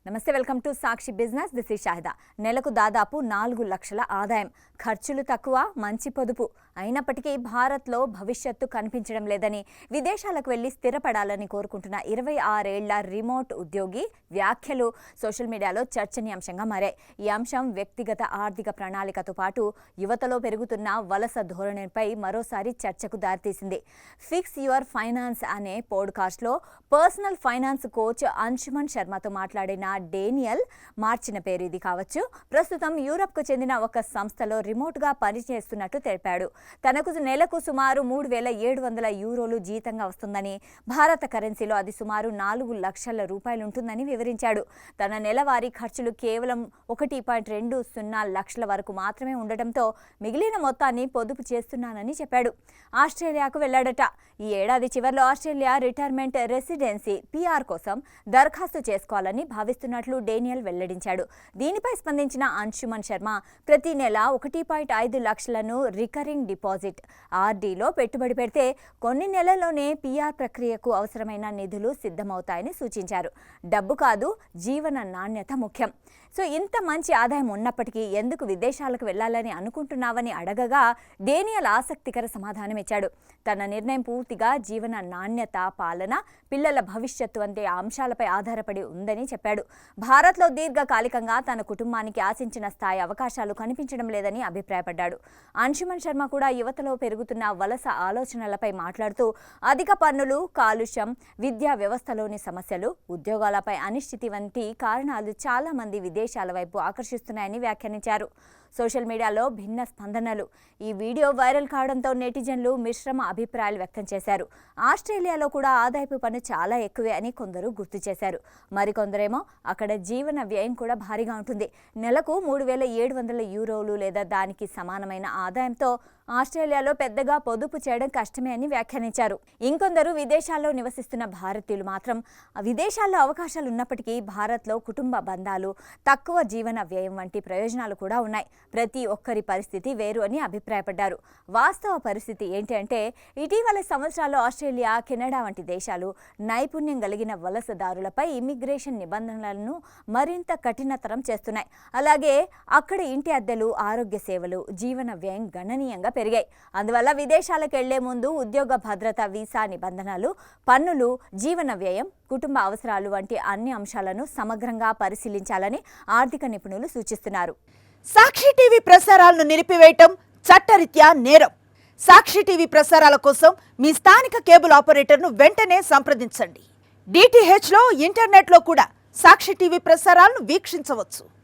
నమస్తే, welcome to Sakshi business. This is Shahida. నెలకు దాదాపు 4 లక్షల ఆదాయం, ఖర్చులు తక్కువ, మంచి పొదుపు. అయినప్పటికీ భారత్లో భవిష్యత్తు కనిపించడం లేదని విదేశాలకు వెళ్లి స్థిరపడాలని కోరుకుంటున్న 26 ఏళ్ల రిమోట్ ఉద్యోగి వ్యాఖ్యలు సోషల్ మీడియాలో చర్చనీయాంశంగా మారాయి. ఈ అంశం వ్యక్తిగత ఆర్థిక ప్రణాళికతో పాటు యువతలో పెరుగుతున్న వలస ధోరణిపై మరోసారి చర్చకు దారితీసింది. ఫిక్స్ యువర్ ఫైనాన్స్ అనే పోడ్కాస్ట్లో పర్సనల్ ఫైనాన్స్ కోచ్ అంశుమన్ శర్మతో మాట్లాడిన డేనియల్ మార్చిన పేరు ఇది కావచ్చు. ప్రస్తుతం యూరప్కు చెందిన ఒక సంస్థలో రిమోట్గా పనిచేస్తున్నట్టు తెలిపాడు. తనకు నెలకు సుమారు 3,700 యూరోలు జీతంగా వస్తుందని, భారత కరెన్సీలో అది సుమారు 4 లక్షల రూపాయలుంటుందని వివరించాడు. తన నెలవారీ ఖర్చులు కేవలం 1.20 లక్షల వరకు మాత్రమే ఉండటంతో మిగిలిన మొత్తాన్ని పొదుపు చేస్తున్నానని చెప్పాడు. ఆస్ట్రేలియాకు వెళ్లాడట. ఈ ఏడాది చివరిలో ఆస్ట్రేలియా రిటైర్మెంట్ రెసిడెన్సీ PR కోసం దరఖాస్తు చేసుకోవాలని భావిస్తున్నట్లు డేనియల్ వెల్లడించాడు. దీనిపై స్పందించిన అంశుమన్ శర్మ ప్రతి నెల 1.5 లక్షలను రికరింగ్ డిపాజిట్ RDలో పెట్టుబడి పెడితే కొన్ని నెలల్లోనే PR ప్రక్రియకు అవసరమైన నిధులు సిద్ధమవుతాయని సూచించారు. డబ్బు కాదు, జీవన నాణ్యత ముఖ్యం. సో ఇంత మంచి ఆదాయం ఉన్నప్పటికీ ఎందుకు విదేశాలకు వెళ్లాలని అనుకుంటున్నావని అడగగా డేనియల్ ఆసక్తికర సమాధానం ఇచ్చాడు. తన నిర్ణయం పూర్తిగా జీవన నాణ్యత, పాలన, పిల్లల భవిష్యత్తు వంటి అంశాలపై ఆధారపడి ఉందని చెప్పాడు. భారత్లో దీర్ఘకాలికంగా తన కుటుంబానికి ఆశించిన స్థాయి అవకాశాలు కనిపించడం లేదని అభిప్రాయపడ్డాడు. అంశుమన్ శర్మ కూడా యువతలో పెరుగుతున్న వలస ఆలోచనలపై మాట్లాడుతూ అధిక పన్నులు, కాలుష్యం, విద్యా వ్యవస్థలోని సమస్యలు, ఉద్యోగాలపై అనిశ్చితి వంటి కారణాలు చాలా మంది విదేశాల వైపు ఆకర్షిస్తున్నాయని వ్యాఖ్యానించారు. సోషల్ మీడియాలో భిన్న స్పందనలు. ఈ వీడియో వైరల్ కావడంతో నెటిజన్లు మిశ్రమ అభిప్రాయాలు వ్యక్తం చేశారు. ఆస్ట్రేలియాలో కూడా ఆదాయపు పన్ను చాలా ఎక్కువే అని కొందరు గుర్తు చేశారు. మరికొందరేమో అక్కడ జీవన వ్యయం కూడా భారీగా ఉంటుంది. నెలకు 3,700 యూరోలు లేదా దానికి సమానమైన ఆదాయంతో ఆస్ట్రేలియాలో పెద్దగా పొదుపు చేయడం కష్టమే అని వ్యాఖ్యానించారు. ఇంకొందరు విదేశాల్లో నివసిస్తున్న భారతీయులు మాత్రం విదేశాల్లో అవకాశాలు ఉన్నప్పటికీ భారత్లో కుటుంబ బంధాలు, తక్కువ జీవన వ్యయం వంటి ప్రయోజనాలు కూడా ఉన్నాయి. ప్రతి ఒక్కరి పరిస్థితి వేరు అని అభిప్రాయపడ్డారు. వాస్తవ పరిస్థితి ఏంటి అంటే ఇటీవల సంవత్సరాల్లో ఆస్ట్రేలియా, కెనడా వంటి దేశాలు నైపుణ్యం కలిగిన వలసదారులపై ఇమిగ్రేషన్ నిబంధనలను మరింత కఠినతరం చేస్తున్నాయి. అలాగే అక్కడ ఇంటి అద్దెలు, ఆరోగ్య సేవలు, జీవన వ్యయం గణనీయంగా పెరిగాయి. అందువల్ల విదేశాలకు వెళ్లే ముందు ఉద్యోగ భద్రత, వీసా నిబంధనలు, పన్నులు, జీవన వ్యయం, కుటుంబ అవసరాలు వంటి అన్ని అంశాలను సమగ్రంగా పరిశీలించాలని ఆర్థిక నిపుణులు సూచిస్తున్నారు. సాక్షి టీవీ ప్రసారాలను నిలిపివేయటం చట్టరీత్యా నేరం. సాక్షి టీవీ ప్రసారాల కోసం మీ స్థానిక కేబుల్ ఆపరేటర్ను వెంటనే సంప్రదించండి. DTHలో, ఇంటర్నెట్లో కూడా సాక్షి టీవీ ప్రసారాలను వీక్షించవచ్చు.